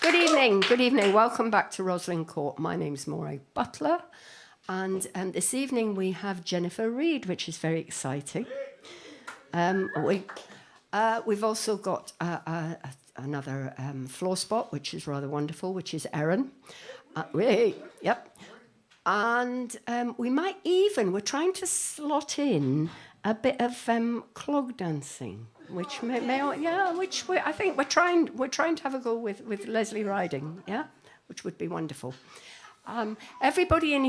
Good evening. Welcome back to Roslyn Court. My name's Maureen Butler, and this evening we have Jennifer Reid, which is very exciting. We've also got another floor spot, which is rather wonderful, which is Erin. Yep. And we're trying to slot in a bit of clog dancing, which I think we're trying to have a go with Leslie Riding, yeah, which would be wonderful. Everybody in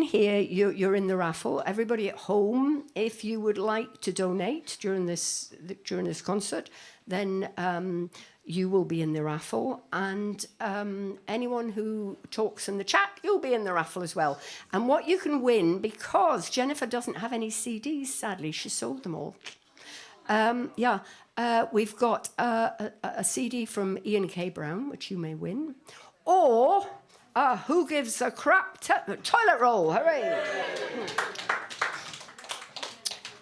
here, you're in the raffle. Everybody at home, if you would like to donate during this concert, then you will be in the raffle, and anyone who talks in the chat, you'll be in the raffle as well. And what you can win, because Jennifer doesn't have any CDs, sadly, she sold them all. We've got a CD from Ian K. Brown, which you may win, or Who Gives a Crap toilet roll, hooray!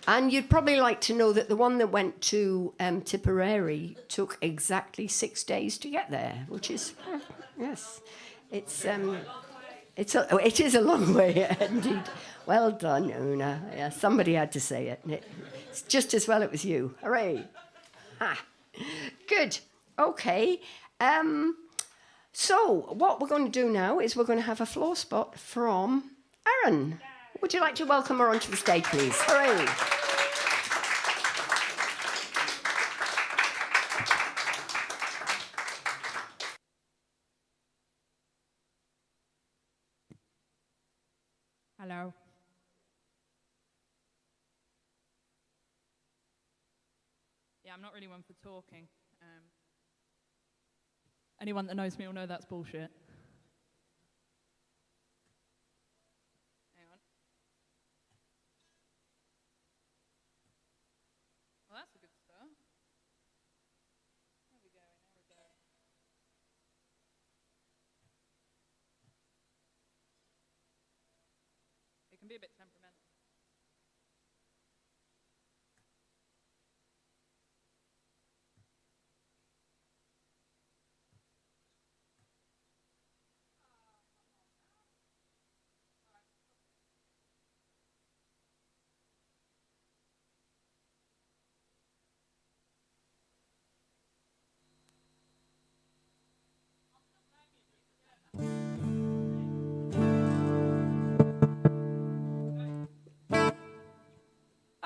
And you'd probably like to know that the one that went to Tipperary took exactly 6 days to get there, which is, yes, it is a long way indeed. Well done, Una. Yeah, somebody had to say it. It's just as well it was you. Hooray! Good. Okay. So what we're going to do now is we're going to have a floor spot from Erin. Would you like to welcome her onto the stage, please? Hooray! Hello. Yeah, I'm not really one for talking. Anyone that knows me will know that's bullshit. Hang on. Well, that's a good start. There we go. It can be a bit temperamental.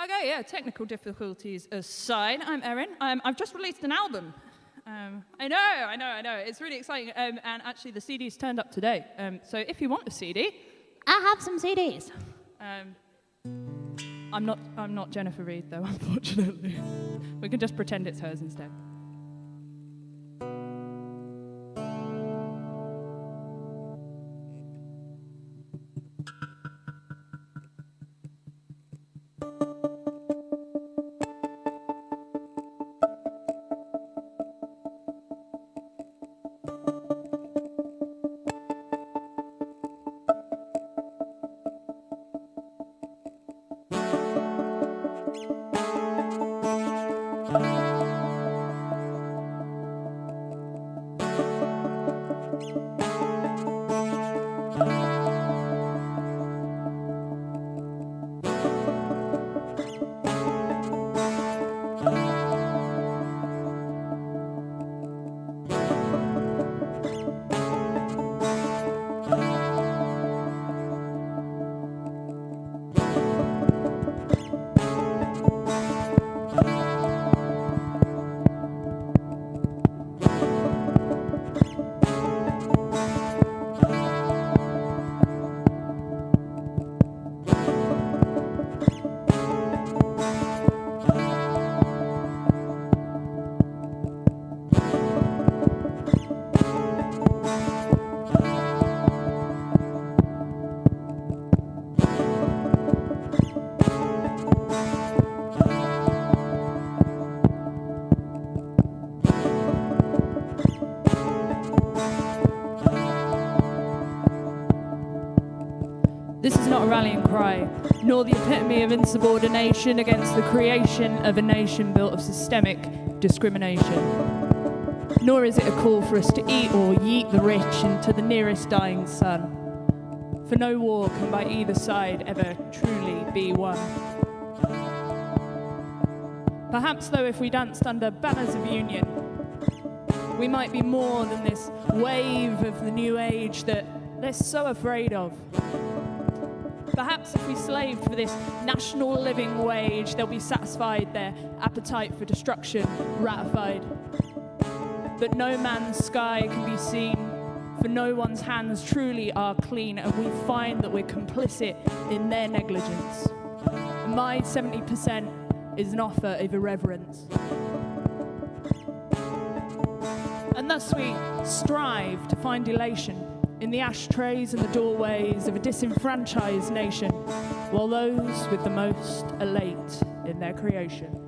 Okay, yeah, technical difficulties aside, I'm Erin. I've just released an album. I know. It's really exciting. And actually, the CD's turned up today. So if you want a CD, I have some CDs. I'm not Jennifer Reid, though, unfortunately. We can just pretend it's hers instead. This is not a rallying cry, nor the epitome of insubordination against the creation of a nation built of systemic discrimination. nor is it a call for us to eat or yeet the rich into the nearest dying sun. For no war can by either side ever truly be won. Perhaps, though, if we danced under banners of union, we might be more than this wave of the new age that they're so afraid of. Perhaps if we slaved for this national living wage, they'll be satisfied, their appetite for destruction ratified. But no man's sky can be seen, for no one's hands truly are clean, and we find that we're complicit in their negligence. And my 70% is an offer of irreverence. And thus we strive to find elation in the ashtrays and the doorways of a disenfranchised nation, while those with the most elate in their creation.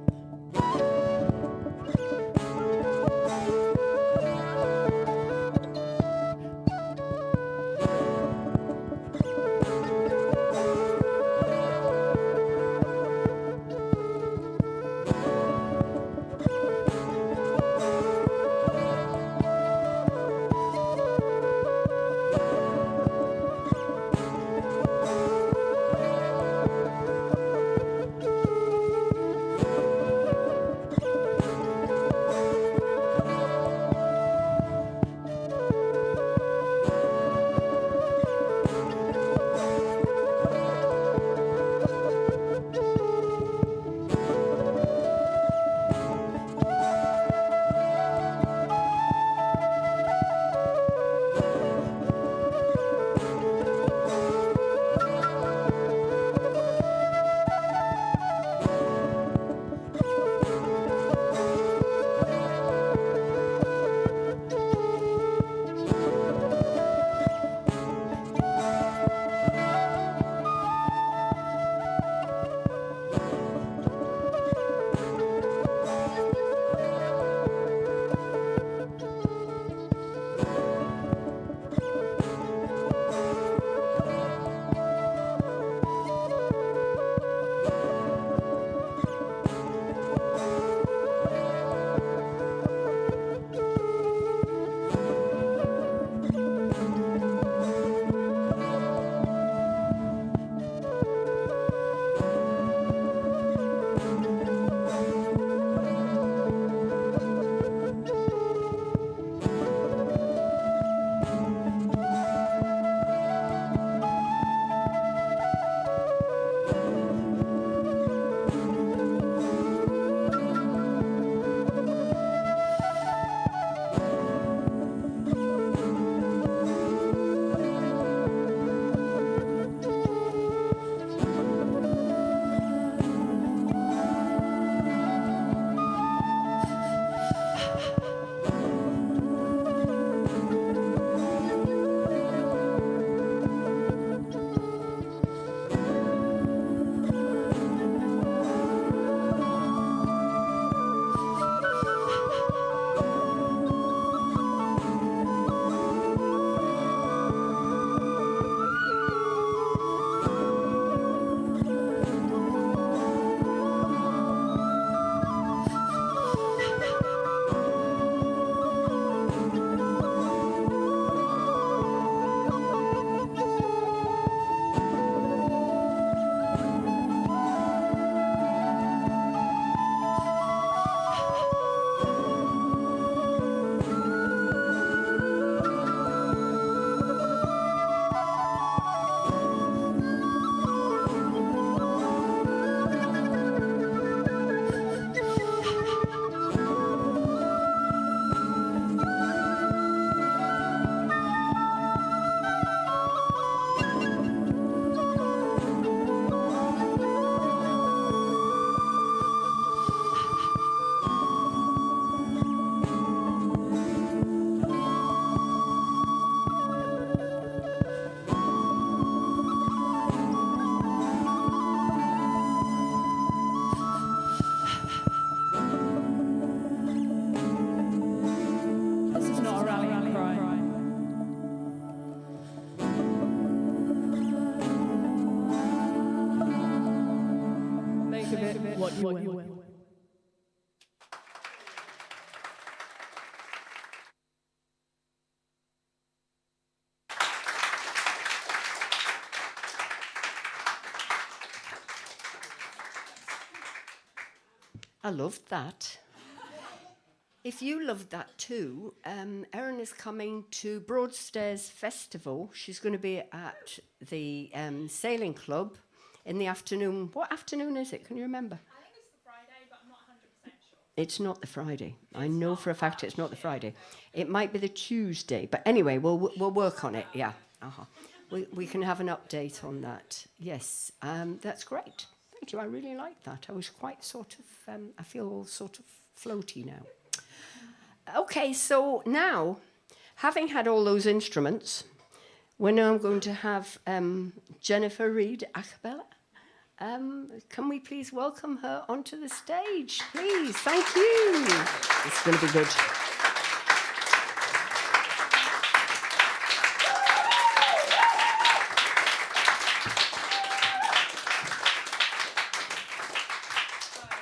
I loved that. If you loved that too, Erin is coming to Broadstairs Festival. She's going to be at the Sailing Club in the afternoon. What afternoon is it? Can you remember? I think it's the Friday, but I'm not 100% sure. It's not the Friday. I know for a fact it's not the Friday. It might be the Tuesday. But anyway, we'll work on it. Yeah. We can have an update on that. Yes, that's great. Thank you. I really like that. I was quite sort of, I feel all sort of floaty now. Okay, so now, having had all those instruments, we're now going to have Jennifer Reid a cappella. Can we please welcome her onto the stage, please? Thank you. It's going to be good.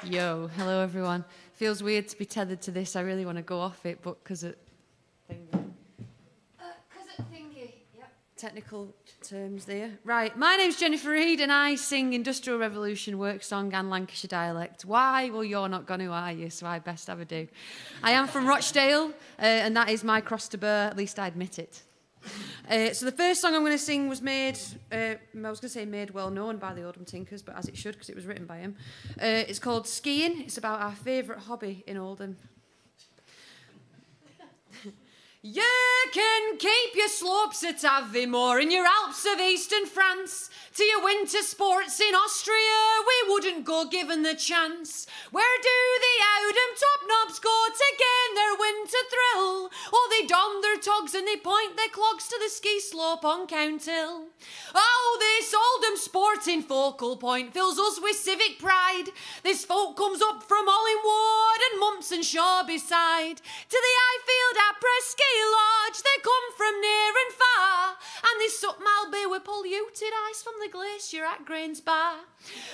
Yo, hello everyone. Feels weird to be tethered to this. I really want to go off it, but because of thingy. Yep. Technical terms there. Right, my name's Jennifer Reid and I sing Industrial Revolution work song and Lancashire dialect. Why? Well, you're not going to, are you? So I best have a do. I am from Rochdale, and that is my cross to bear. At least I admit it. So the first song I'm going to sing was made, I was going to say made well known by the Oldham Tinkers, but as it should because it was written by him. It's called Skiing. It's about our favourite hobby in Oldham. You can keep your slopes at Aviemore and your Alps of eastern France to your winter sports in Austria. We wouldn't go given the chance. Where do the Oudham top knobs go to gain their winter thrill? Oh, they don their togs and they point their clogs to the ski slope on Counthill. Oh, this Oldham sporting focal point fills us with civic pride. This folk comes up from Hollingwood and Mumps and Shaw beside to the Highfield Après Ski Lodge. They come from near and far, and they sup Malby with polluted ice from the glacier at Grange Bar.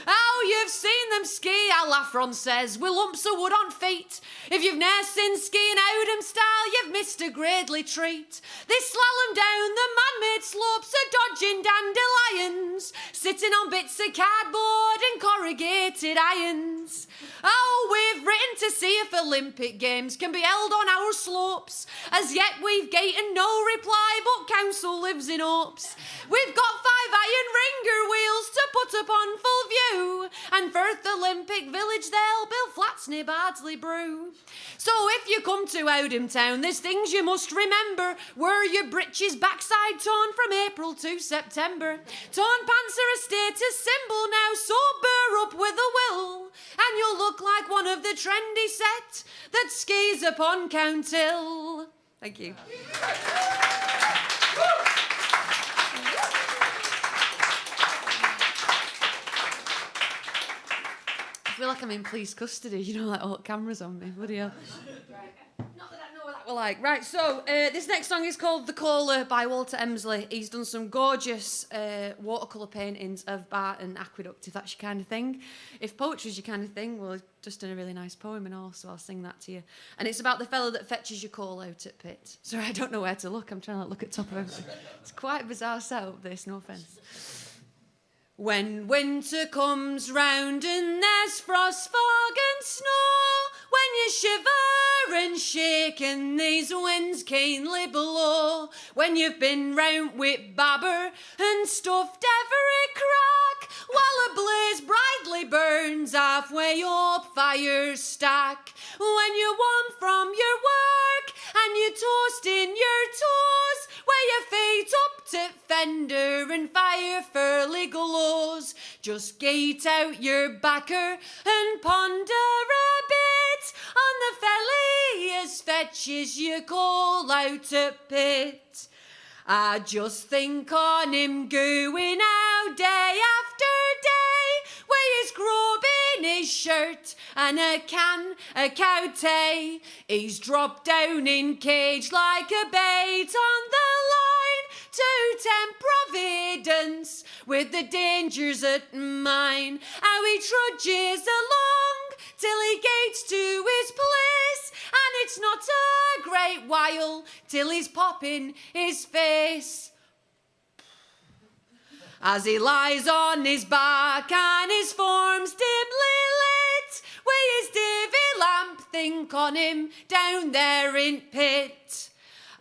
Oh, you've seen them ski à la Française with lumps of wood on feet. If you've ne'er seen skiing Oudham style, you've missed a gradely treat. They slalom down the man-made slopes of dodging dandelions, sitting on bits of cardboard and corrugated irons. Oh, we've written to see if Olympic Games can be held on our slopes. As yet we've gated no reply, but council lives in hopes. We've got 5 iron ringer wheels to put upon full view, and Firth Olympic Village they'll build flats near Bardsley Brew. So if you come to Oudham Town, there's things you must remember. Wear your breeches backside torn from April to September. Torn pants are a status symbol now, so burr up with a will, and you'll look like one of the trendy set that skis upon Counthill. Thank you. I feel like I'm in police custody, you know, like all the cameras on me. Bloody hell. Right. Not that I know what that were like. Right, so this next song is called The Caller by Walter Emsley. He's done some gorgeous watercolour paintings of Barton Aqueduct, if that's your kind of thing. If poetry's your kind of thing, well, he's just done a really nice poem and all, so I'll sing that to you. And it's about the fella that fetches your call out at pit. Sorry, I don't know where to look. I'm trying to look at top of everything. It's quite a bizarre setup, this, no offence. When winter comes round and there's frost, fog and snow, when you shiver and shake and these winds keenly blow, when you've been round with babber and stuffed every crack, while a blaze brightly burns halfway up fire stack, when you're warm from your work and you toast in your toes, where your feet up to fender and fire fairly glows, just gate out your backer and ponder a bit on the felly as fetches your call out at pit. I just think on him going out day after day, with his grub in his shirt and a can of cow tay. He's dropped down in cage like a bait on the line to tempt Providence with the dangers at mine. How he trudges along till he gates to his place, and it's not a great while till he's popping his face. As he lies on his back and his form's dimly lit, with his think on him down there in pit.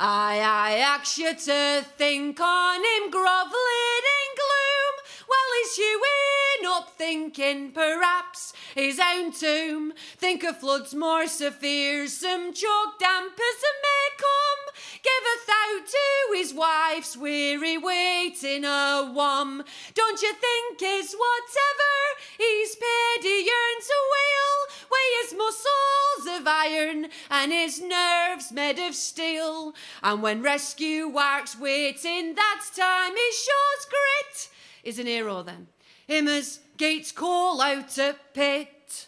I ask you to think on him grovelling in gloom, while he's hewing up thinking perhaps his own tomb. Think of floods more severe, some choke damp as may come, give a thought to his wife's weary waiting a wom. Don't you think it's whatever he's paid, he yearns a wheel, with his muscles of iron and his nerves made of steel. And when rescue work's waiting, that's time he shows grit. Is an hero then, him as gates call out to pit.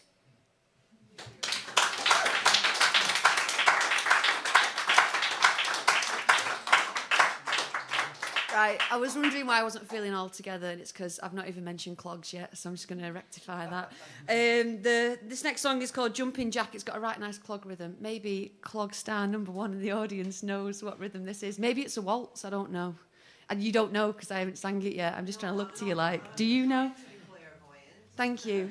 Right, I was wondering why I wasn't feeling all together, and it's because I've not even mentioned clogs yet, so I'm just going to rectify that. This next song is called Jumping Jack. It's got a right nice clog rhythm. Maybe clog star number one in the audience knows what rhythm this is. Maybe it's a waltz, I don't know. And you don't know because I haven't sang it yet. I'm just trying to look to you like, do you know? Thank you.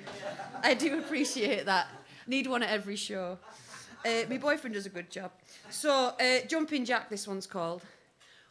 I do appreciate that. Need one at every show. My boyfriend does a good job. So, Jumping Jack, this one's called.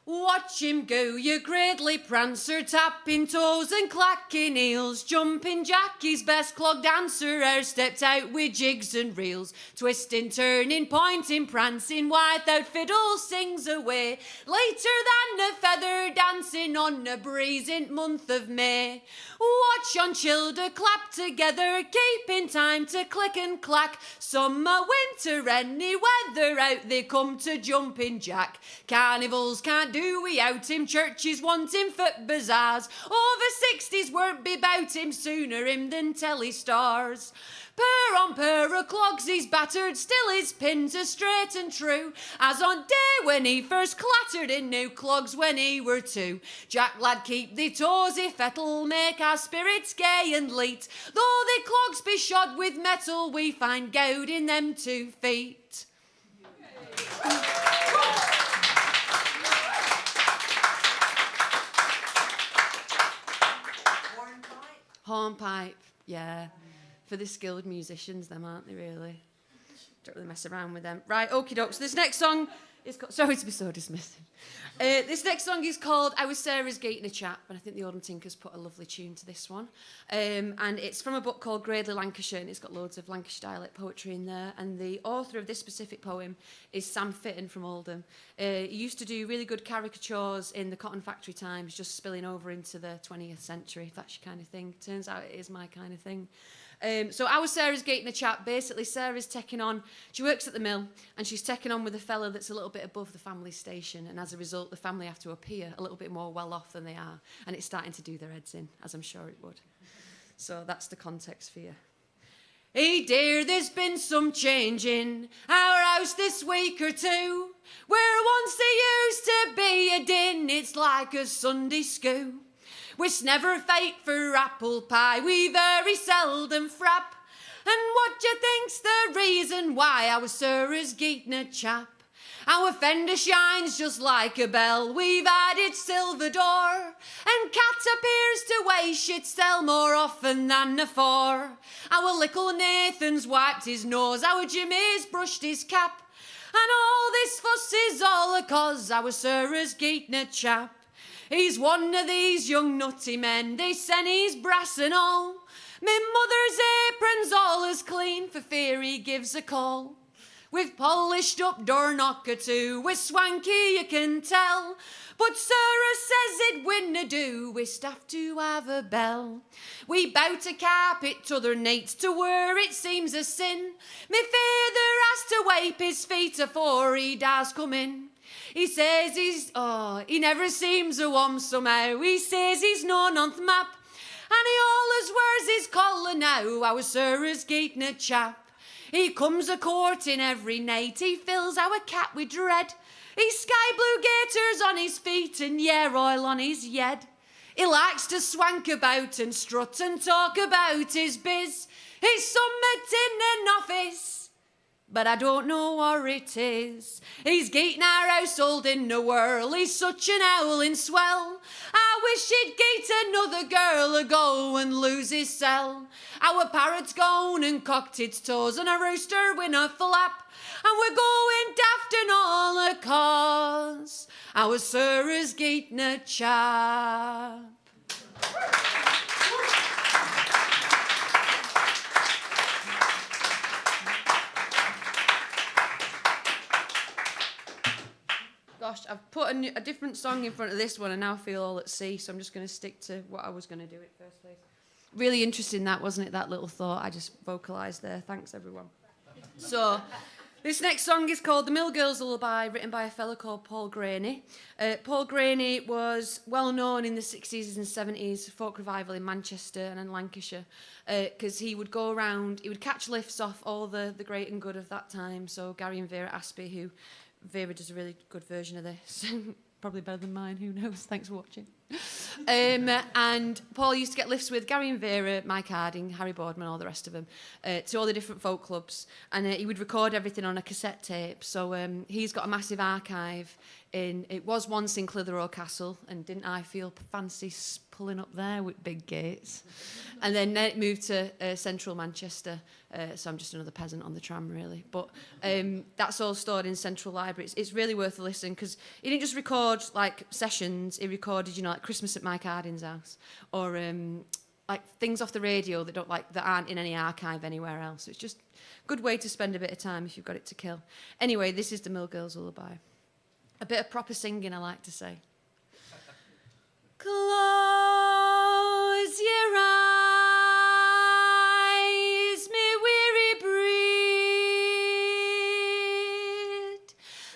Watch him go, you gradely prancer, tapping toes and clacking heels. Jumping Jack, his best clog dancer, stepped out with jigs and reels. Twisting, turning, pointing, prancing, without fiddle sings away. Later than a feather dancing on a breezing month of May. Watch on childer clap together, keeping time to click and clack. Summer, winter, any weather, out they come to Jumping Jack. Carnivals can't do without him, churches want him for bazaars. Over 60s weren't be bout him, sooner him than telly stars. Purr on purr of clogs he's battered, still his pins are straight and true, as on day when he first clattered in new clogs when he were 2. Jack lad, keep thee toes if it'll make our spirits gay and leet. Though the clogs be shod with metal, we find gowd in them 2 feet. Hornpipe, yeah. For the skilled musicians, them, aren't they, really? Don't really mess around with them. Right, okie doke. So this next song is called... Sorry to be so dismissive. This next song is called I Was Sarah's Gate in a Chap, and I think the Oldham Tinkers put a lovely tune to this one. And it's from a book called Gradely Lancashire, and it's got loads of Lancashire dialect poetry in there. And the author of this specific poem is Sam Fitton from Oldham. He used to do really good caricatures in the cotton factory times, just spilling over into the 20th century, if that's your kind of thing. Turns out it is my kind of thing. So I was Sarah's Gate in a Chap. Basically, Sarah's taking on... She works at the mill, and she's taking on with a fella that's a little bit above the family station, and as a result, the family have to appear a little bit more well-off than they are, and it's starting to do their heads in, as I'm sure it would. So that's the context for you. Hey dear, there's been some change in our house this week or two. Where once there used to be a din, it's like a Sunday school. We's never fight for apple pie, we very seldom frap. And what d'ye think's the reason why our Sarah's getting a chap? Our fender shines just like a bell, we've added silver door, and cat appears to waste shit sell more often than afore. Our little Nathan's wiped his nose, our Jimmy's brushed his cap, and all this fuss is all a cause our Sarah's getting a chap. He's one of these young nutty men, they send his brass and all. Me mother's apron's all as clean for fear he gives a call. We've polished up door knocker too, we're swanky you can tell. But Sarah says it winna do, we have to have a bell. We bow to carpet t'other night to where it seems a sin. Me father has to wipe his feet afore he does come in. He says he never seems a warm somehow. He says he's known on the map, and he always wears his collar now. Our Sarah's getting a chap. He comes a courting every night. He fills our cat with dread. He's sky blue gaiters on his feet and yeah oil on his head. He likes to swank about and strut and talk about his biz. He's summit in an office, but I don't know what it is. He's getting our household in the whirl. He's such an howling swell. I wish he'd get another girl a go and lose his cell. Our parrot's gone and cocked its toes and a rooster with a flap. And we're going daft and all a cause our sir is getting a chap. Gosh, I've put a different song in front of this one and now I feel all at sea, so I'm just going to stick to what I was going to do in first place. Really interesting that, wasn't it, that little thought I just vocalised there. Thanks, everyone. So, this next song is called The Mill Girls Lullaby, written by a fella called Paul Graney. Paul Graney was well known in the 60s and 70s, folk revival in Manchester and in Lancashire, because he would go around, he would catch lifts off all the great and good of that time. So Gary and Vera Aspie, who Vera does a really good version of this, probably better than mine, who knows, thanks for watching. And Paul used to get lifts with Gary and Vera, Mike Harding, Harry Boardman, all the rest of them, to all the different folk clubs, and he would record everything on a cassette tape. So he's got a massive archive it was once in Clitheroe Castle, and didn't I feel fancy pulling up there with big gates? And then it moved to central Manchester, so I'm just another peasant on the tram, really. But that's all stored in Central Library. It's really worth a listen, because he didn't just record like sessions, he recorded, you know, like Christmas at Mike Harding's house, or like things off the radio that aren't in any archive anywhere else. So it's just a good way to spend a bit of time if you've got it to kill. Anyway, this is the Mill Girls Lullaby. A bit of proper singing, I like to say. Close your eyes, me weary breed.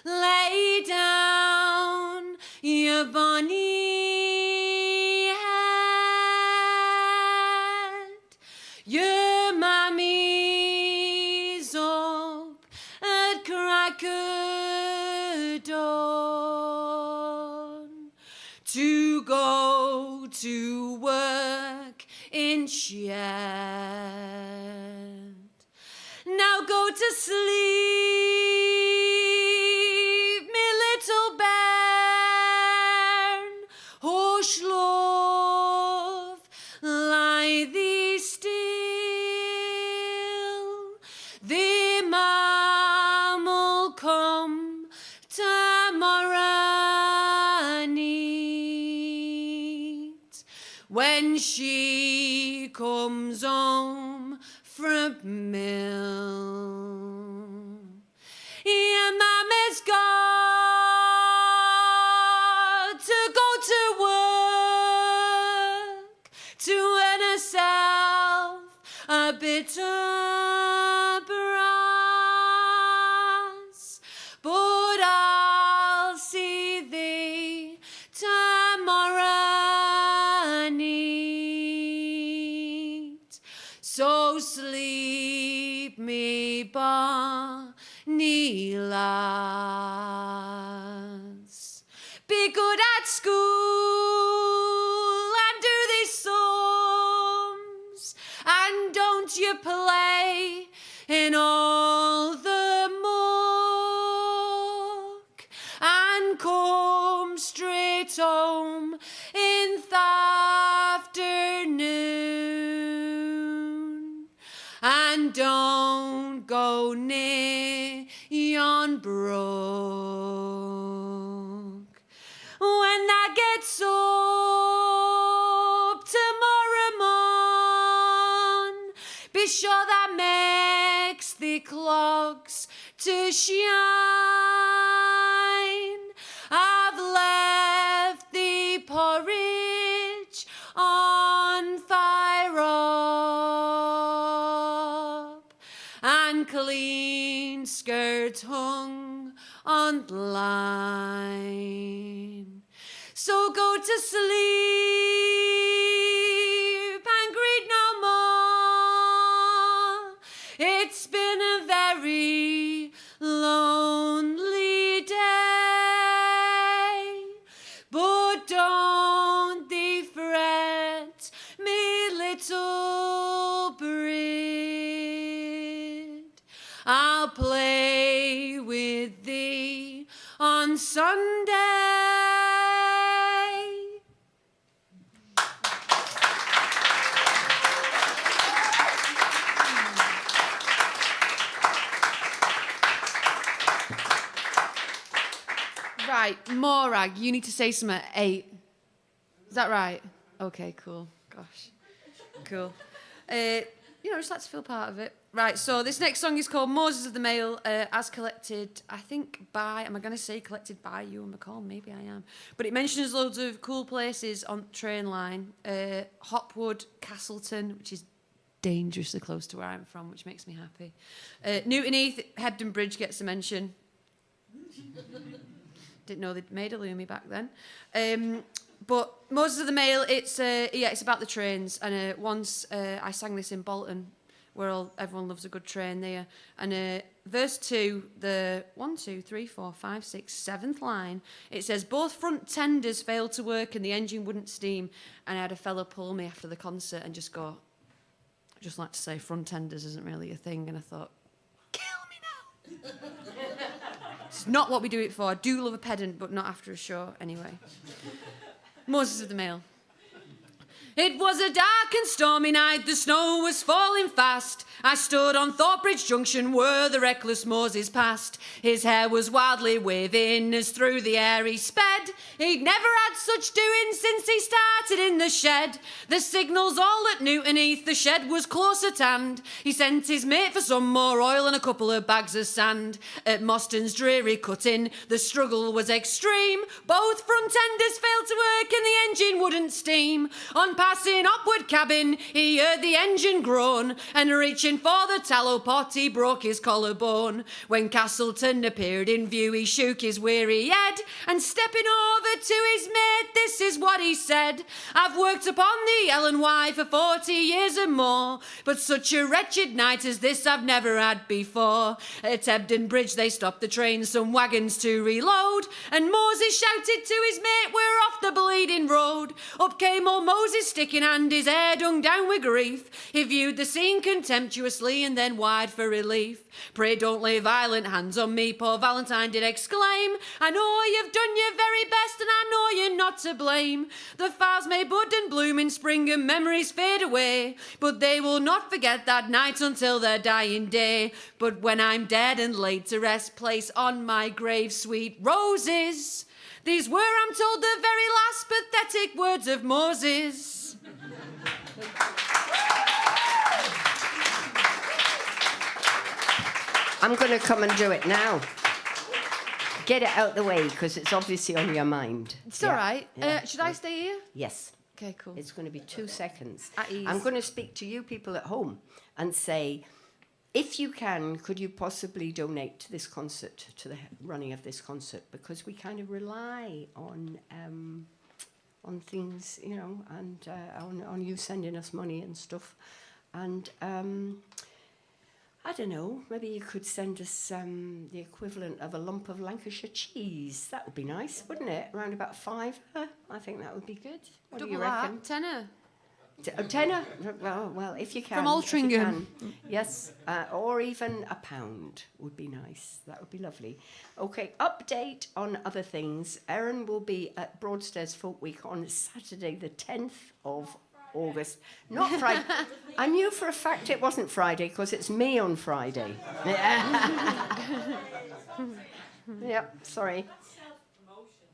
Lay down your bonny head. Your mammy's up at crack of dawn to go to work in shed. Now go to sleep, me little bairn. Hush, love, lie thee still. The mam'll come tomorrow night when she comes home from mill. Your mama's got to go to work to earn herself a bit of brass, but I'll see thee tomorrow night. So sleep, me bonny lass. Be good at school and do these sums, and don't you play in all the muck, and come straight home in the afternoon, and don't go near yon brook. When that gets up tomorrow morn, be sure that makes the clogs to shine. I've left the porridge on fire up, and clean skirts hung on the line. So go to sleep and greet no more. It's been a very lonely day, but don't thee fret, me little breed. I'll play with thee on Sunday. Right, Morag, you need to say something at 8. Is that right? Okay, cool. Gosh. Cool. Just like to feel part of it. Right, so this next song is called Moses of the Mail, as collected, I think, by, am I going to say collected by Ewan McCall? Maybe I am. But it mentions loads of cool places on the train line. Hopwood, Castleton, which is dangerously close to where I'm from, which makes me happy. Newton Heath, Hebden Bridge gets a mention. Didn't know they'd made a Loomy back then. But Moses of the Mail, it's about the trains. And once I sang this in Bolton, where everyone loves a good train there. And verse 2, the 1, 2, 3, 4, 5, 6, 7th line, it says, both front tenders failed to work and the engine wouldn't steam. And I had a fella pull me after the concert and just go, I just like to say front tenders isn't really a thing. And I thought, kill me now. It's not what we do it for. I do love a pedant, but not after a show anyway. Moses of the Mail. It was a dark and stormy night, the snow was falling fast. I stood on Thorpebridge Junction where the reckless Moses passed. His hair was wildly waving as through the air he sped. He'd never had such doing since he started in the shed. The signals all at Newton Heath, the shed was close at hand. He sent his mate for some more oil and a couple of bags of sand. At Moston's dreary cutting, the struggle was extreme. Both front enders failed to work and the engine wouldn't steam. On passing upward cabin, he heard the engine groan, and reaching for the tallow pot, he broke his collarbone. When Castleton appeared in view, he shook his weary head, and stepping over to his mate, this is what he said. I've worked upon the L&Y for 40 years and more, but such a wretched night as this I've never had before. At Hebden Bridge they stopped the train, some wagons to reload, and Moses shouted to his mate, we're off the bleeding road. Up came old Moses, stick in hand, his head hung down with grief. He viewed the scene contemptuously and then wide for relief. Pray don't lay violent hands on me, poor Valentine did exclaim. I know you've done your very best and I know you're not to blame. The flowers may bud and bloom in spring and memories fade away, but they will not forget that night until their dying day. But when I'm dead and laid to rest, place on my grave sweet roses. These were, I'm told, the very last pathetic words of Moses. I'm going to come and do it now. Get it out the way, because it's obviously on your mind. It's all right. Should I stay here? Yes. Okay, cool. It's going to be 2 seconds. At ease. I'm going to speak to you people at home and say, if you can, could you possibly donate to this concert, to the running of this concert? Because we kind of rely on things, and on you sending us money and stuff. And I don't know, maybe you could send us the equivalent of a lump of Lancashire cheese. That would be nice, wouldn't it? Around about £5. I think that would be good. What do you reckon? Tenner. A tenner? Well, if you can. From Altrincham. Yes, or even £1 would be nice. That would be lovely. Okay, update on other things. Erin will be at Broadstairs Folk Week on Saturday, the 10th of August. Not Friday. I knew for a fact it wasn't Friday because it's me on Friday. Yep, sorry.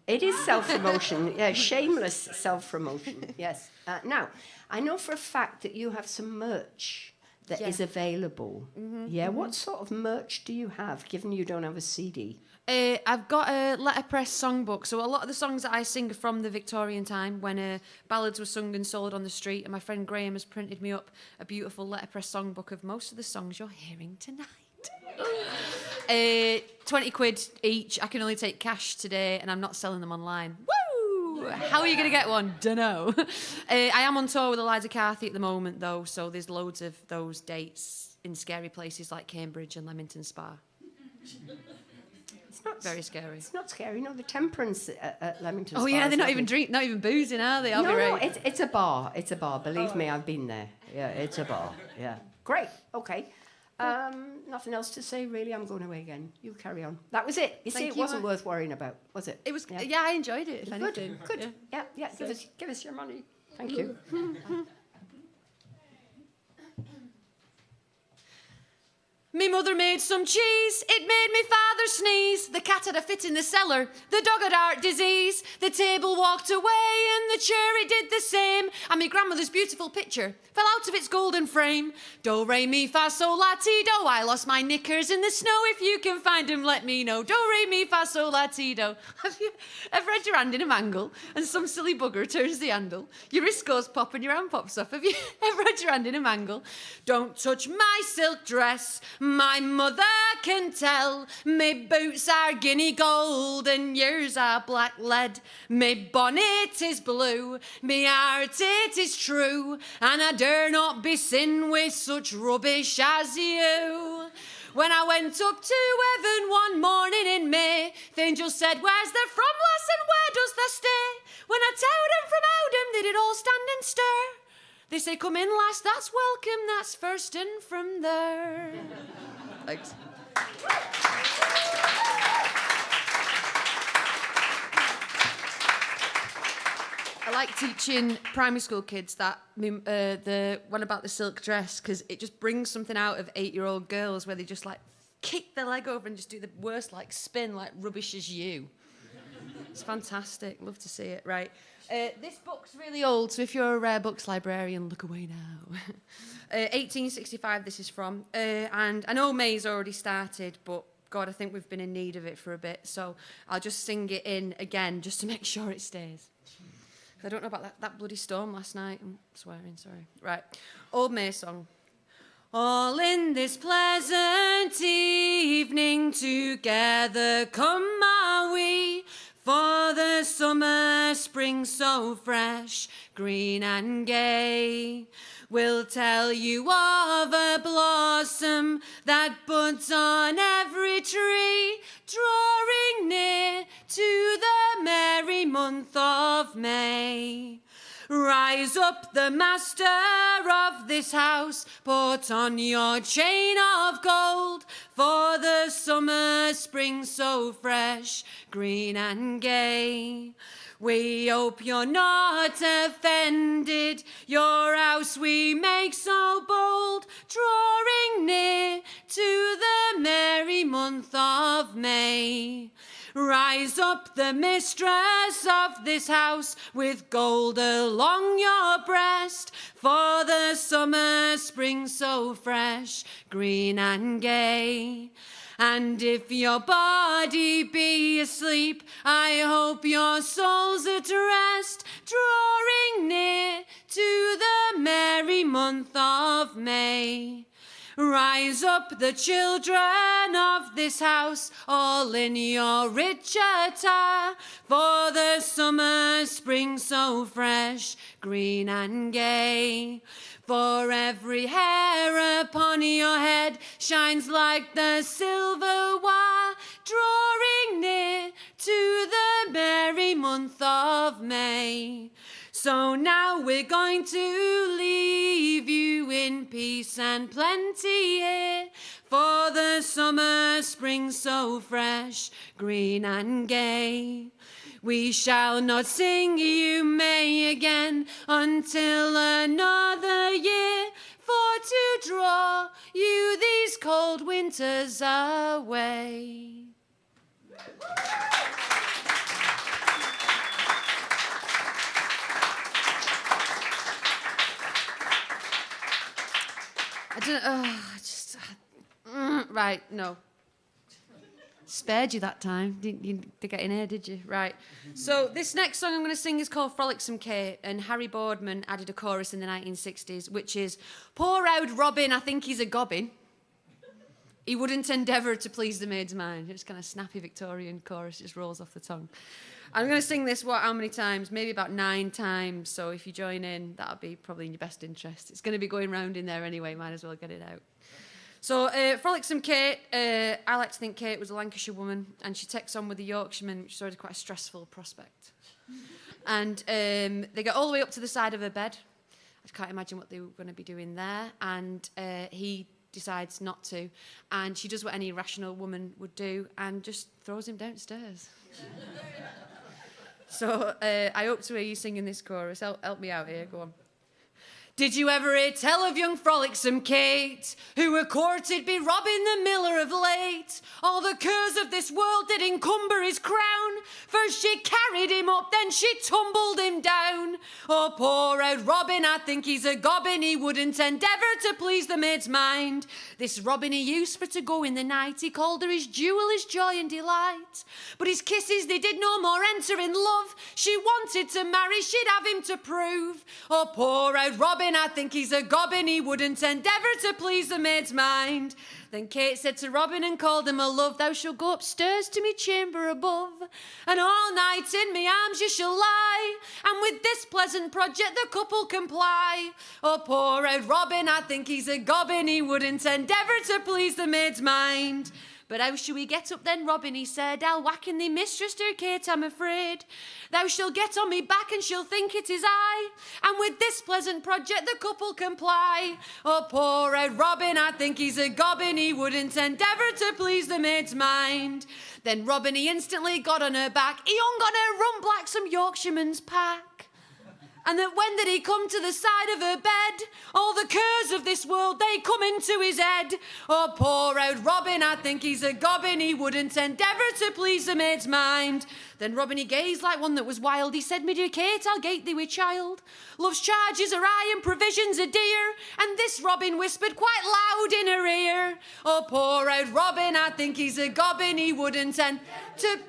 It is self-promotion. Yeah, shameless self-promotion. Yes. Now, I know for a fact that you have some merch that is available. Mm-hmm, yeah, what sort of merch do you have, given you don't have a CD? I've got a letterpress songbook. So a lot of the songs that I sing are from the Victorian time when ballads were sung and sold on the street. And my friend Graham has printed me up a beautiful letterpress songbook of most of the songs you're hearing tonight. 20 quid each. I can only take cash today and I'm not selling them online. Woo! How are you going to get one? Dunno. I am on tour with Eliza Carthy at the moment though, so there's loads of those dates in scary places like Cambridge and Leamington Spa. It's not very scary. It's not scary. No, the Temperance at Leamington Spa. Oh yeah, they're not even boozing, are they? I'll be right. It's a bar. It's a bar. Believe me, I've been there. Yeah, it's a bar. Yeah. Great. Okay. Nothing else to say, really. I'm going away again. You carry on. That was it. You see, it wasn't worth worrying about, was it? It was. Yeah, I enjoyed it. If anything. Good. Yeah. Give us your money. Thank you. Me mother made some cheese. It made me father sneeze. The cat had a fit in the cellar, the dog had heart disease, the table walked away and the chair it did the same, and my grandmother's beautiful picture fell out of its golden frame. Do, re, mi, fa, sol, la, ti, do. I lost my knickers in the snow. If you can find them, let me know. Do, re, mi, fa, sol, la, ti, do. Have you ever had your hand in a mangle and some silly bugger turns the handle? Your wrist goes pop and your hand pops off. Have you ever had your hand in a mangle? Don't touch my silk dress, my mother can tell. Me boots are guinea gold and yours are black lead. Me bonnet is blue, me heart it is true, and I dare not be sin with such rubbish as you. When I went up to heaven one morning in May, the angel said, where's thou from, lass, and where does thou stay? When I towed them from Owdham, they did all stand and stare. They say, come in, lass, that's welcome, that's first and from there. Thanks. I like teaching primary school kids that the one about the silk dress, because it just brings something out of 8-year-old girls where they just like kick their leg over and just do the worst like spin like rubbish as you. It's fantastic. Love to see it. Right. This book's really old, so if you're a rare books librarian, look away now. 1865 this is from. And I know May's already started, but God, I think we've been in need of it for a bit, so I'll just sing it in again just to make sure it stays. I don't know about that bloody storm last night. I'm swearing, sorry. Right. Old May song. All in this pleasant evening together come are we, for the summer spring so fresh, green and gay. We'll tell you of a blossom that buds on every tree, drawing near to the merry month of May. Rise up, the master of this house, put on your chain of gold, for the summer spring so fresh, green and gay. We hope you're not offended, your house we make so bold, drawing near to the merry month of May. Rise up, the mistress of this house, with gold along your breast, for the summer spring so fresh, green and gay. And if your body be asleep, I hope your soul's at rest, drawing near to the merry month of May. Rise up, the children of this house, all in your rich attire, for the summer spring so fresh, green and gay. For every hair upon your head shines like the silver wire, drawing near to the merry month of May. So now we're going to leave you in peace and plenty here, for the summer spring so fresh, green and gay. We shall not sing you May again until another year, for to draw you these cold winters away. I don't know, right, no. Spared you that time. Didn't get in here, did you? Right. So this next song I'm going to sing is called Frolicsome Kate, and Harry Boardman added a chorus in the 1960s, which is, poor old Robin, I think he's a gobbin. He wouldn't endeavour to please the maid's mind. It's kind of snappy Victorian chorus, just rolls off the tongue. I'm going to sing this, how many times? Maybe about 9 times. So if you join in, that'll be probably in your best interest. It's going to be going round in there anyway, might as well get it out. So, Frolicsome Kate, I like to think Kate was a Lancashire woman, and she takes on with a Yorkshireman, which is already quite a stressful prospect. And they get all the way up to the side of her bed. I can't imagine what they were going to be doing there. And he decides not to. And she does what any rational woman would do and just throws him downstairs. So, I hope to hear you singing this chorus. Help me out here, go on. Did you ever hear tell of young frolicsome Kate, who were courted by Robin the miller of late? All the curs of this world did encumber his crown. First she carried him up, then she tumbled him down. Oh, poor old Robin, I think he's a gobbin. He wouldn't endeavour to please the maid's mind. This Robin he used for to go in the night. He called her his jewel, his joy and delight. But his kisses, they did no more enter in love. She wanted to marry, she'd have him to prove. Oh, poor old Robin, I think he's a gobbin. He wouldn't endeavour to please the maid's mind. Then Kate said to Robin and called him a love, thou shalt go upstairs to me chamber above, and all night in me arms you shall lie, and with this pleasant project the couple comply. Oh, poor old Robin, I think he's a gobbin. He wouldn't endeavour to please the maid's mind. But how shall we get up then, Robin, he said, I'll whack in thee, mistress, dear Kate, I'm afraid. Thou shalt get on me back and she'll think it is I, and with this pleasant project the couple comply. Oh, poor old Robin, I think he's a gobbin. He wouldn't endeavour to please the maid's mind. Then Robin, he instantly got on her back. He hung on her run black some Yorkshireman's pack. And that when did he come to the side of her bed, all the curs of this world, they come into his head. Oh, poor old Robin, I think he's a gobbin. He wouldn't endeavour to please the maid's mind. Then Robin, he gazed like one that was wild. He said, me dear Kate, I'll gate thee with child. Love's charges are high and provisions are dear. And this Robin whispered quite loud in her ear. Oh, poor old Robin, I think he's a gobbin. He wouldn't endeavour to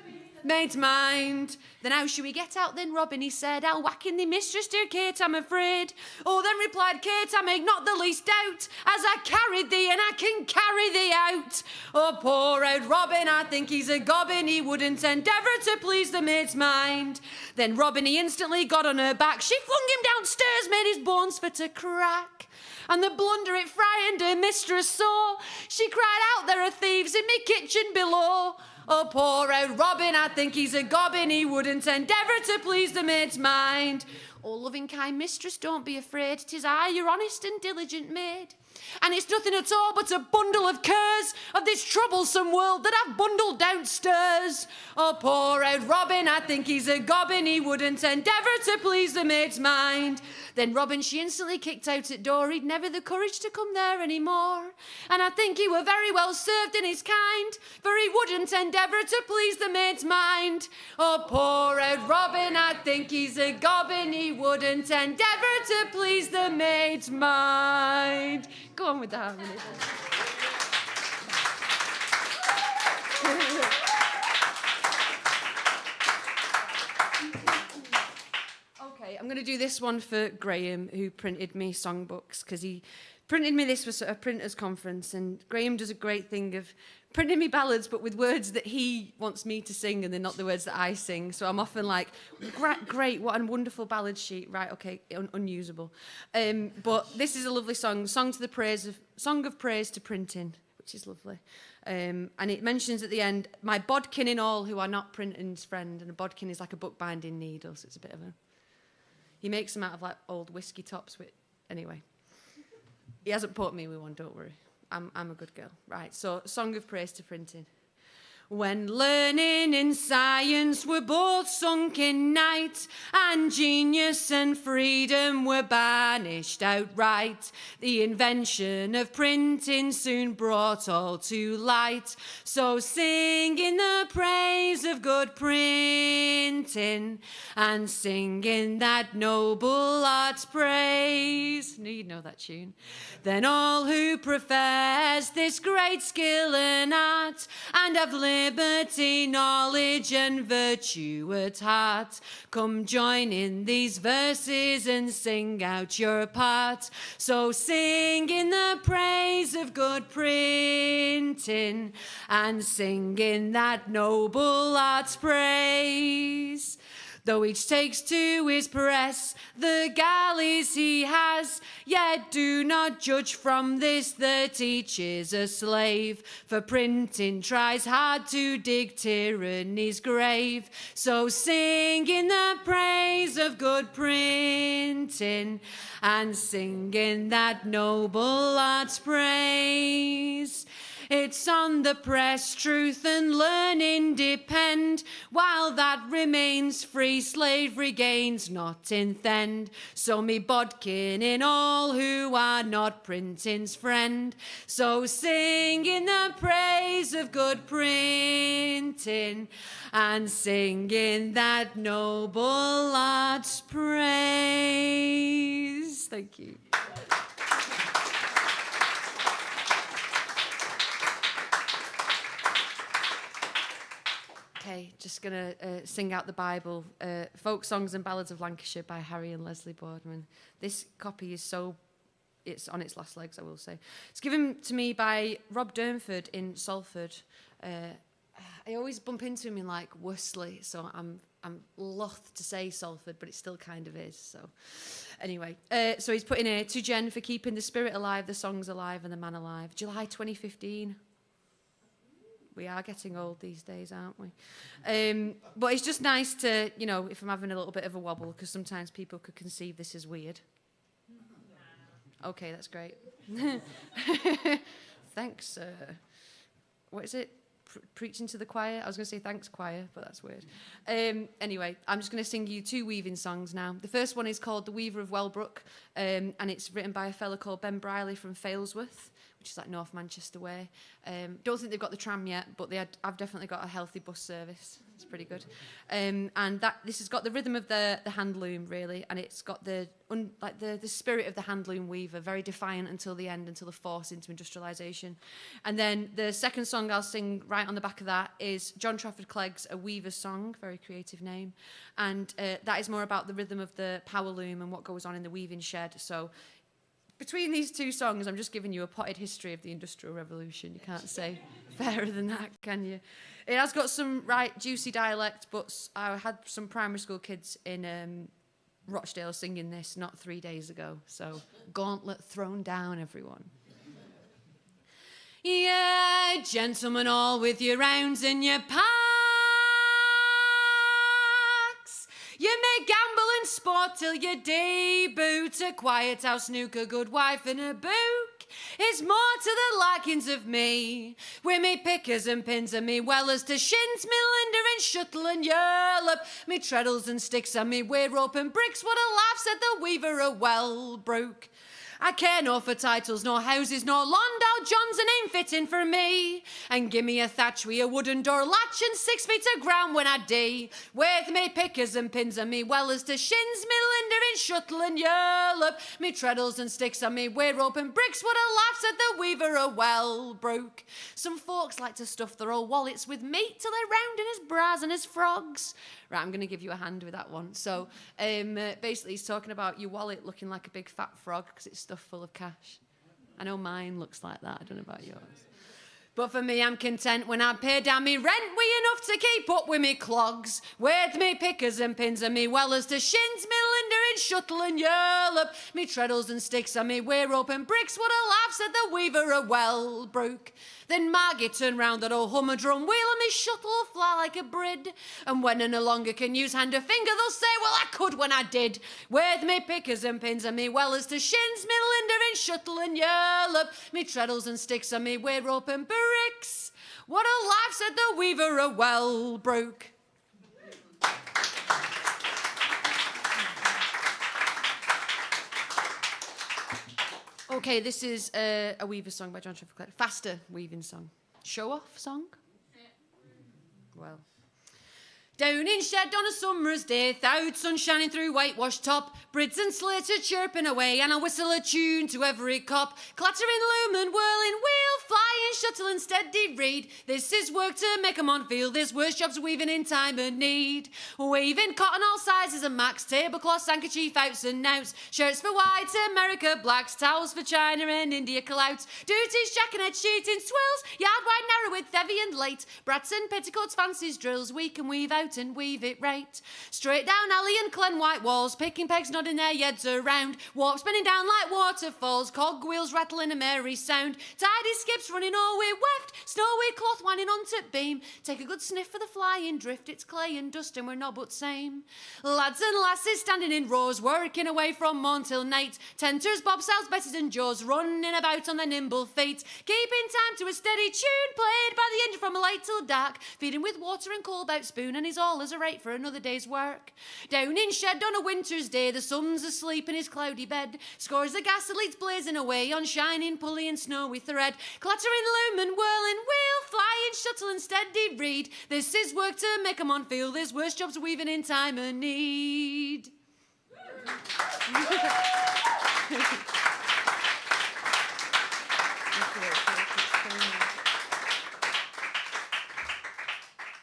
maid's mind. Then how shall we get out then, Robin, he said, I'll whack in thee, mistress, dear Kate, I'm afraid. Oh, then replied Kate, I make not the least doubt, as I carried thee and I can carry thee out. Oh, poor old Robin, I think he's a gobbin. He wouldn't endeavour to please the maid's mind. Then Robin, he instantly got on her back. She flung him downstairs, made his bones for to crack. And the blunder it frightened her mistress sore. She cried out, there are thieves in me kitchen below. Oh, poor old Robin, I think he's a gobbin. He wouldn't endeavour to please the maid's mind. Oh, loving kind mistress, don't be afraid. 'Tis I, your honest and diligent maid. And it's nothing at all but a bundle of curs of this troublesome world that I've bundled downstairs. Oh, poor old Robin, I think he's a gobbin. He wouldn't endeavour to please the maid's mind. Then Robin, she instantly kicked out at door. He'd never the courage to come there any more. And I think he were very well served in his kind, for he wouldn't endeavour to please the maid's mind. Oh, poor old Robin, I think he's a gobbin. He wouldn't endeavour to please the maid's mind. Go on with the harmony. Okay, I'm going to do this one for Graham, who printed me songbooks, because he printed me this for a printers conference, and Graham does a great thing of printing me ballads, but with words that he wants me to sing, and they're not the words that I sing. So I'm often like, great, what a wonderful ballad sheet. Right, okay, unusable. But this is a lovely song, song of praise to printing, which is lovely. And it mentions at the end, my bodkin in all who are not printing's friend, and a bodkin is like a bookbinding needle, so it's a bit of a... He makes them out of like old whiskey tops. Anyway, he hasn't put me with one, don't worry. I'm a good girl. Right, so song of praise to printing. When learning and science were both sunk in night, and genius and freedom were banished outright, the invention of printing soon brought all to light. So sing in the praise of good printing, and sing in that noble art's praise. You know that tune. Then all who profess this great skill and art, and have liberty, knowledge, and virtue at heart, come join in these verses and sing out your part. So sing in the praise of good printing, and sing in that noble art's praise. Though each takes to his press the galleys he has, yet do not judge from this that each is a slave. For printing tries hard to dig tyranny's grave. So sing in the praise of good printing, and sing in that noble art's praise. It's on the press truth and learning depend, While that remains, free slavery gains not in thend. So me bodkin in all who are not printing's friend. So sing in the praise of good printing, and sing in that noble art's praise. Thank you. Okay, just going to sing out the Bible, Folk Songs and Ballads of Lancashire by Harry and Leslie Boardman. This copy is it's on its last legs, I will say. It's given to me by Rob Durnford in Salford. I always bump into him in like Worsley, so I'm loth to say Salford, but it still kind of is. So anyway, so he's put in here, to Jen for keeping the spirit alive, the songs alive and the man alive. July 2015. We are getting old these days, aren't we? But it's just nice to, you know, if I'm having a little bit of a wobble, because sometimes people could conceive this as weird. Okay, that's great. Thanks. What is it? Preaching to the choir? I was going to say thanks, choir, but that's weird. Anyway, I'm just going to sing you two weaving songs now. The first one is called The Weaver of Wellbrook, and it's written by a fella called Ben Briley from Failsworth, which is like North Manchester way. Don't think they've got the tram yet, but I've definitely got a healthy bus service. It's pretty good. And this has got the rhythm of the hand loom, really, and it's got the spirit of the hand loom weaver, very defiant until the end, until the force into industrialisation. And then the second song I'll sing right on the back of that is John Trafford Clegg's A Weaver's Song, very creative name. And that is more about the rhythm of the power loom and what goes on in the weaving shed. So between these two songs, I'm just giving you a potted history of the Industrial Revolution. You can't say fairer than that, can you? It has got some right juicy dialect, but I had some primary school kids in Rochdale singing this not 3 days ago. So gauntlet thrown down, everyone. Yeah, gentlemen all with your rounds and your packs. You may gamble and sport till you debut. A quiet house, snooker, good wife and a book. It's more to the likings of me, with me pickers and pins and me wellers to shins, me linder and shuttle and yurlop, me treadles and sticks and me weir rope and bricks. What a laugh, said the weaver a Wellbrook. I care nor for titles, nor houses, nor Londell Johnson ain't fitting for me. And give me a thatch wi' a wooden door latch and 6 feet of ground when I dee. With me pickers and pins and me wellers to shins, me linder and shuttle and yurlop, me treadles and sticks and me weir rope and bricks. What a laugh, said the weaver a Wellbrook. Some folks like to stuff their old wallets with meat till they're round in as bras and as frogs. Right, I'm going to give you a hand with that one. So basically he's talking about your wallet looking like a big fat frog because it's stuffed full of cash. I know mine looks like that. I don't know about yours. But for me, I'm content when I pay down me rent wi' enough to keep up with me clogs. With me pickers and pins and me wellers to shins, me linder and shuttle and yurlop, me treadles and sticks and me weir rope and bricks. What a laugh, said the weaver a Wellbrook. Then Margie turned round that old hummer-drum wheel and me shuttle fly like a brid. And when I no longer can use hand or finger, they'll say, well, I could when I did. With me pickers and pins and me wellers to shins, me linder and shuttle and yurlop, me treadles and sticks and me weir rope and bricks. What a life, said the weaver a Wellbrook. Okay, this is a weaver song by John Trafford Clegg. Faster weaving song. Show off song? Well. Down in shed on a summer's day, thawed sun shining through whitewashed top, brids and slates are chirping away, and I whistle a tune to every cop. Clattering loom and whirling wheel, flying shuttle and steady Reid. This is work to make 'em on feel, this worst job's weaving in time of need. Weaving cotton all sizes and max, tablecloths, handkerchief outs and nouts, shirts for whites, America blacks, towels for China and India clouts, duties, jacket, sheeting, swills, yard wide, narrow width, heavy and late, brats and petticoats, fancies, drills, we can weave out and weave it right. Straight down alley and clen white walls, picking pegs nodding their heads around, warp spinning down like waterfalls, cog wheels rattling a merry sound, tidy skips running snowy weft, snowy cloth winding onto beam. Take a good sniff for the flying drift, it's clay and dust and we're not but same. Lads and lasses standing in rows, working away from morn till night. Tenters, bobsleigh, betters and jaws, running about on their nimble feet. Keeping time to a steady tune, played by the engine from light till dark. Feeding with water and coal bout spoon, and he's all as a rate for another day's work. Down in shed on a winter's day, the sun's asleep in his cloudy bed. Scores the gas leads blazing away on shining pulley and snowy thread. Clattering loom and whirling wheel, flying shuttle and steady Reid. This is work to make 'em on feel there's worse jobs weaving in time of need.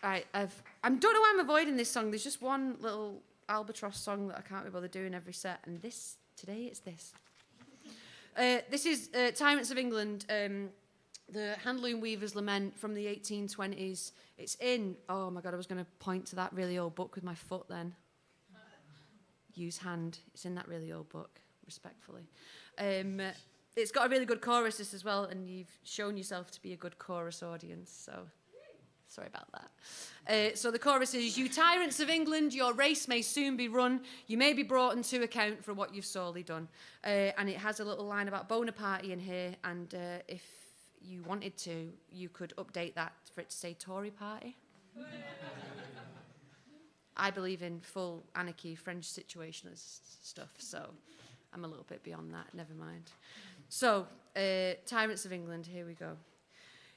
Right, I don't know why I'm avoiding this song. There's just one little albatross song that I can't be bothered doing every set, and today it's this. This is Tyrants of England, the Handloom Weaver's Lament from the 1820s. It's in, oh my God, I was going to point to that really old book with my foot then. Use hand. It's in that really old book, respectfully. It's got a really good chorus as well, and you've shown yourself to be a good chorus audience, so sorry about that. So the chorus is, you tyrants of England, your race may soon be run. You may be brought into account for what you've sorely done. And it has a little line about Bonaparte in here, and if you wanted to, you could update that for it to say Tory party. I believe in full anarchy, French situationist stuff, so I'm a little bit beyond that, never mind. So, Tyrants of England, here we go.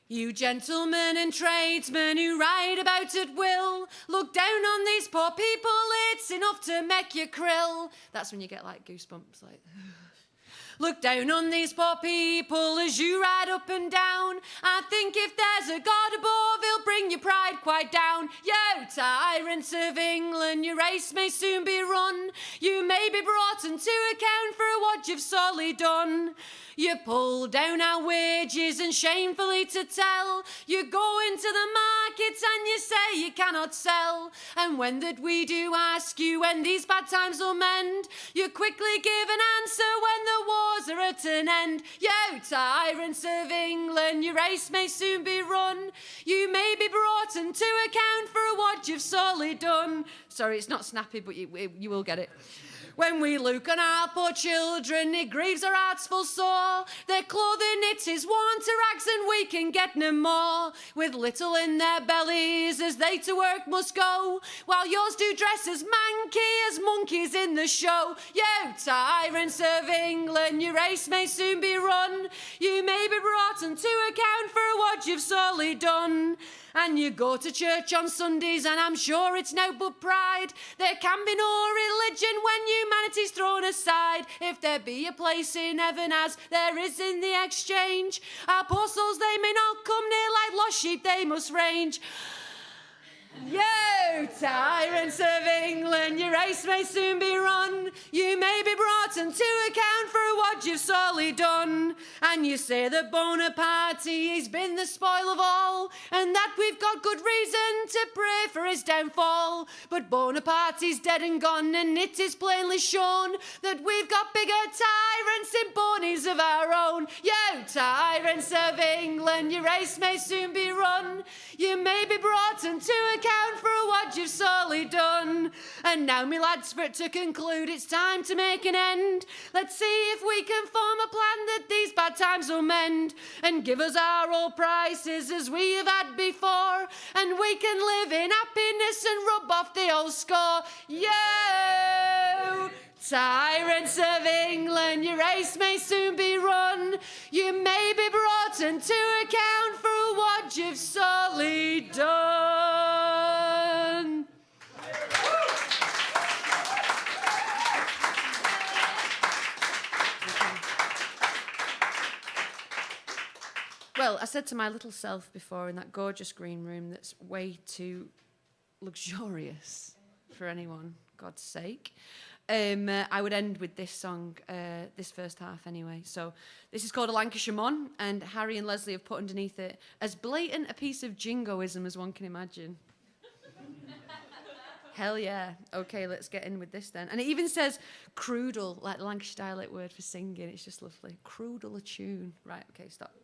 You gentlemen and tradesmen who ride about at will, look down on these poor people, it's enough to make you krill. That's when you get like goosebumps, like... Look down on these poor people as you ride up and down. I think if there's a God above, he'll bring your pride quite down. You tyrants of England, your race may soon be run. You may be brought into account for what you've sorely done. You pull down our wages and shamefully to tell, you go into the markets and you say you cannot sell. And when that we do ask you when these bad times will mend, you quickly give an answer when the wars are at an end. You tyrants of England, your race may soon be run. You may be brought into account for what you've sorely done. Sorry, it's not snappy, but you will get it. When we look on our poor children, it grieves our hearts full sore. Their clothing it is worn to rags and we can get no more. With little in their bellies as they to work must go, while yours do dress as manky as monkeys in the show. You tyrants of England, your race may soon be run. You may be brought into account for what you've sorely done. And you go to church on Sundays, and I'm sure it's no but pride. There can be no religion when humanity's thrown aside. If there be a place in heaven as there is in the exchange, our poor souls they may not come near, like lost sheep they must range. You tyrants of England, your race may soon be run. You may be brought into account for what you've sorely done. And you say that Bonaparte, he's been the spoil of all, and that we've got good reason to pray for his downfall. But Bonaparte's dead and gone, and it is plainly shown that we've got bigger tyrants in ponies of our own. You tyrants of England, your race may soon be run. You may be brought into account for what you've sorely done. And now, me lads, for it to conclude, it's time to make an end. Let's see if we can form a plan that these bad times will mend, and give us our old prices as we have had before, and we can live in happiness and rub off the old score. You tyrants of England, your race may soon be run. You may be brought into account for what you've sorely done. Well, I said to my little self before in that gorgeous green room that's way too luxurious for anyone, God's sake, I would end with this song, this first half anyway. So this is called A Lancashire Mon, and Harry and Leslie have put underneath it as blatant a piece of jingoism as one can imagine. Hell yeah. Okay, let's get in with this then. And it even says crudel, like the Lancashire dialect word for singing. It's just lovely. Crudel a tune. Right, okay, stop.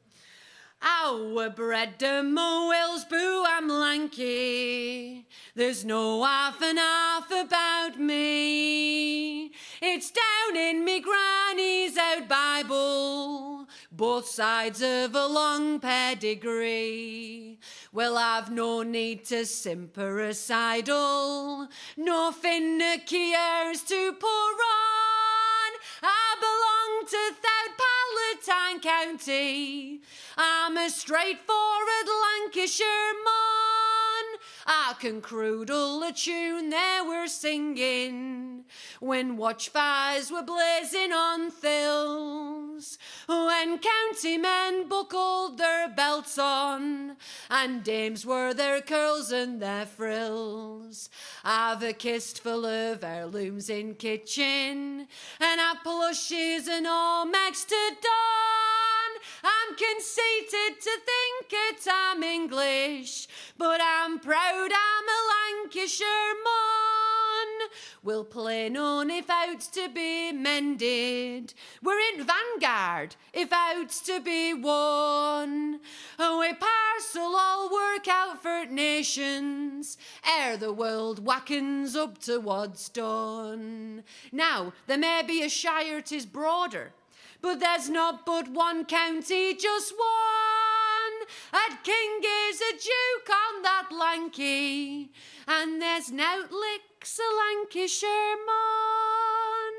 Our bred to Moel's boo, I'm lanky. There's no half and half about me. It's down in me granny's out Bible, both sides of a long pedigree. Well, I've no need to simper a sidle, no finicky airs to pour on. I belong to South Palatine County. I'm a straightforward Lancashire mon. I can croodle a tune they were singing when watchfires were blazing on thills, when county men buckled their belts on and dames wore their curls and their frills. I've a kist full of heirlooms in kitchen and apple plushes and all mags to dawn. I'm conceited to think it I'm English, but I'm proud I'm a Lancashire mon. We'll play none if out's to be mended. We're in vanguard if out's to be won. We parcel all work out for nations ere the world wackens up to what's done. Now, there may be a shire 'tis broader, but there's not but one county, just one. At King is a duke on that lanky, and there's nowt licks a Lancashire mon.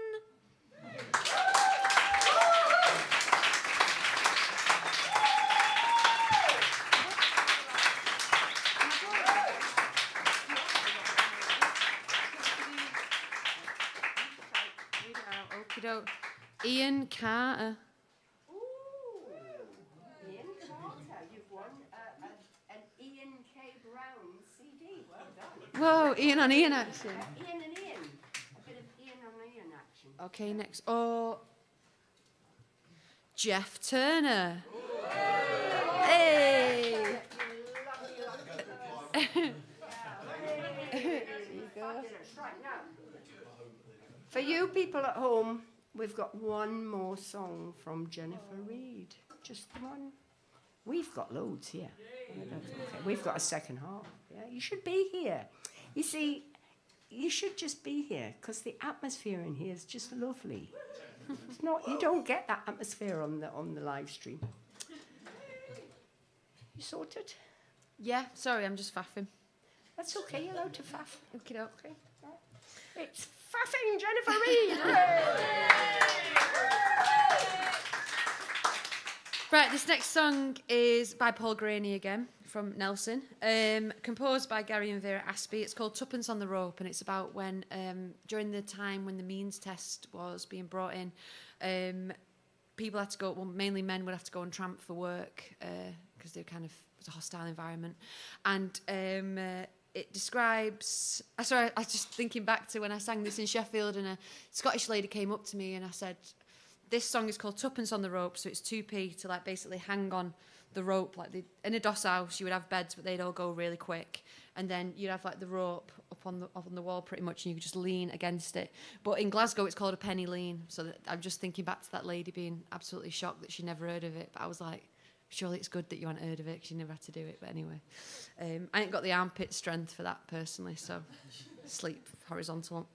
Okey-doke. Ian Carter. Ian Carter, you've won an Ian K. Brown CD. Well done. Whoa, Ian on Ian action. Ian and Ian. A bit of Ian on Ian action. Okay, next. Oh, Jeff Turner. Hey. Right now, for you people at home, we've got one more song from Jennifer Reid. Just the one. We've got loads here. Okay. We've got a second half. Yeah, you should be here. You see, you should just be here because the atmosphere in here is just lovely. It's not. You don't get that atmosphere on the live stream. You sorted? Yeah, sorry, I'm just faffing. That's okay. You're allowed to faff. Okay, okay. It's faffing Jennifer Reid. Right, this next song is by Paul Graney again, from Nelson, composed by Gary and Vera Aspie. It's called Tuppence on the Rope, and it's about when, during the time when the means test was being brought in, people had to go, well, mainly men would have to go and tramp for work, because they kind of, it was a hostile environment. And it describes, sorry, I was just thinking back to when I sang this in Sheffield, and a Scottish lady came up to me and I said, this song is called Tuppence on the Rope, so it's 2p to like basically hang on the rope. Like in a doss house, you would have beds, but they'd all go really quick, and then you'd have like the rope up on the wall pretty much, and you could just lean against it. But in Glasgow, it's called a penny lean. So that, I'm just thinking back to that lady being absolutely shocked that she never heard of it. But I was like, surely it's good that you hadn't heard of it because you never had to do it. But anyway, I ain't got the armpit strength for that personally, so sleep horizontal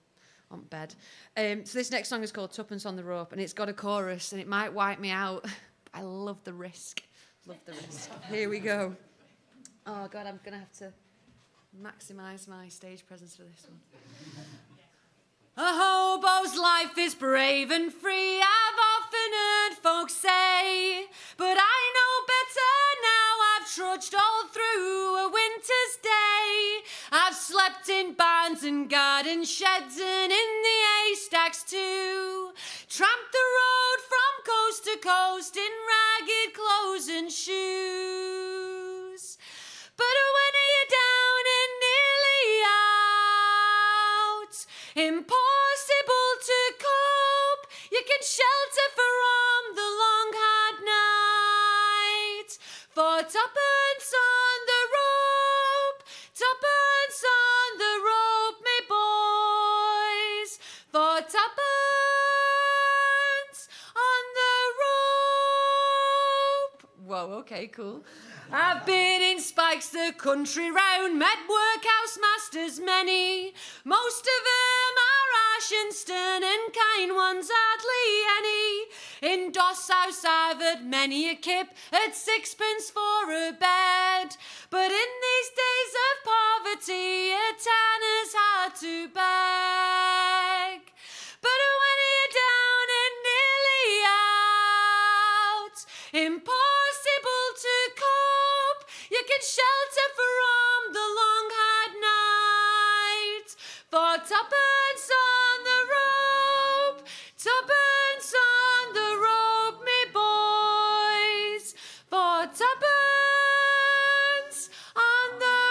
on bed. So this next song is called Tuppence on the Rope, and it's got a chorus, and it might wipe me out. I love the risk. Love the risk. Here we go. Oh, God, I'm going to have to maximise my stage presence for this one. A hobo's life is brave and free, I've often heard folks say, but I know better now. I've trudged all through a winter's day. I've slept in barns and garden sheds and in the haystacks too. Tramped the road from coast to coast in ragged clothes and shoes. But when you're down and nearly out, impossible to cope, you can shelter from the long hard night. For tuppence on the rope, tuppence on the rope, me boys. For tuppence on the rope. Whoa, Okay, cool. I've been in Spikes the country round, met workhouse masters many. Most of them are harsh and stern, and kind ones hardly any. In Doss House I've had many a kip at sixpence for a bed. But in these days of poverty, a tanner's hard to beg. But when you're down and nearly out, impossible to cope, you can shelter from the long hard night. For tuppence on the rope, tuppence on the rope, me boys. For tuppence on the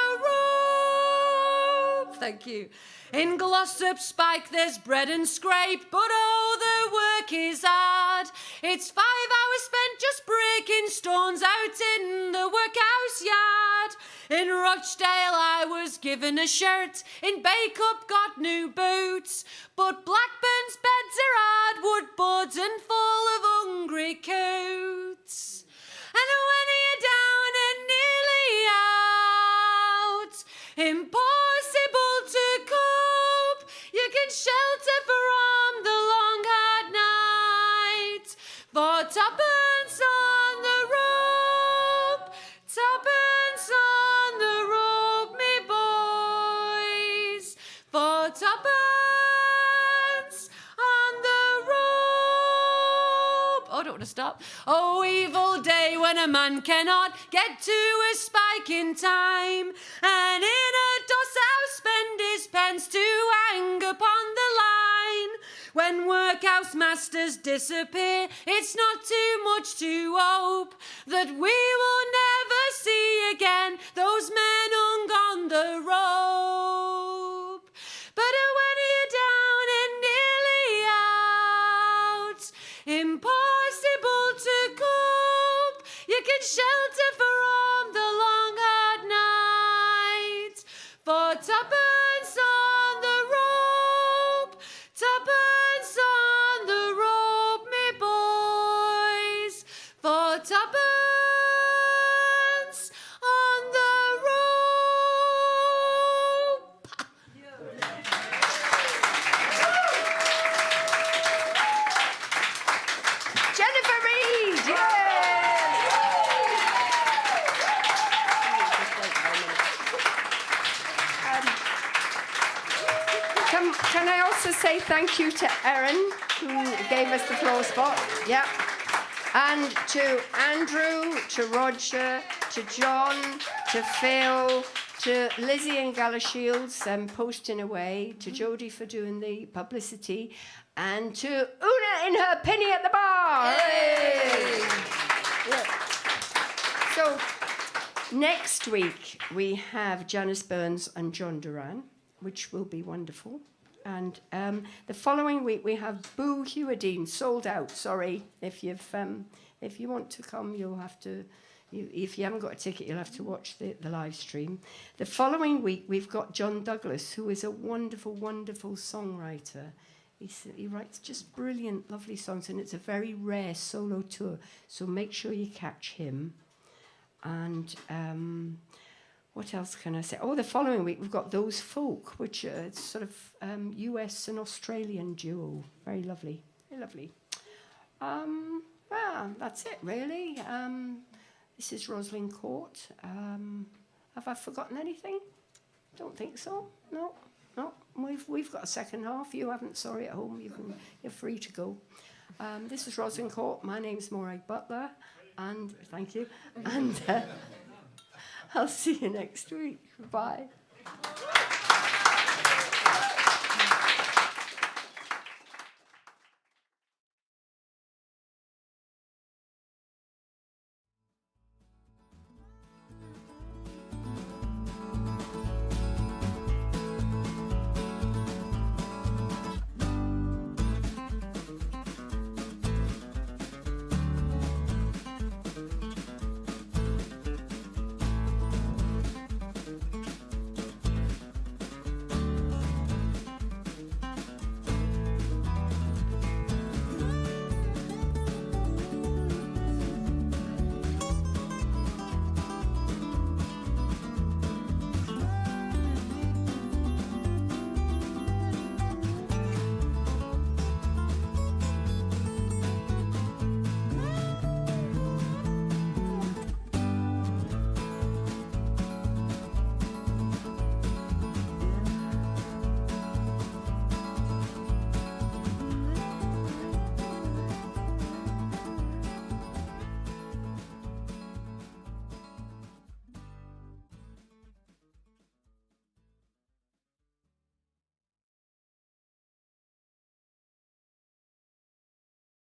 rope. Thank you. In Glossop Spike there's bread and scrape, but oh, the work is hard. It's 5 hours spent just breaking stones out in the workhouse yard. In Rochdale I was given a shirt, in Bacup got new boots, but Blackburn's beds are hard wood boards and full of hungry coots. And when you're down and nearly out, impossible to cope, you can shelter from the long hard night. For tuppence on the rope, tuppence on the rope, me boys. For tuppence on the rope. Oh, I don't want to stop. Oh, evil day when a man cannot get to a spike in time, and in a doss house spend his pence to hang upon the line. When workhouse masters disappear, it's not too much to hope that we will never see again those men hung on the rope. But when you're down and nearly out, impossible to cope, you can shelter from the long hard night. For tuppence on the rope, tuppence on the rope, me boys. For tuppence on the rope. Jennifer Reid, yes! Can I also say thank you to Erin, who gave us the floor spot? Yeah. And to Andrew, to Roger, to John, to Phil, to Lizzie and Galashields posting away, to Jodie for doing the publicity, and to Una in her penny at the bar. Hey! Yeah. So next week we have Janice Burns and John Duran, which will be wonderful. And the following week we have Boo Hewardine, sold out. Sorry, if you want to come, you'll have to. If you haven't got a ticket, you'll have to watch the live stream. The following week we've got John Douglas, who is a wonderful, wonderful songwriter. He writes just brilliant, lovely songs, and it's a very rare solo tour. So make sure you catch him. And what else can I say? Oh, the following week we've got Those Folk, which is sort of US and Australian duo. Very lovely, very lovely. Well, that's it really. This is Roslyn Court. Have I forgotten anything? Don't think so. No. We've got a second half. You haven't. Sorry, at home. You're free to go. This is Roslyn Court. My name's Morag Butler, and thank you. And I'll see you next week. Bye.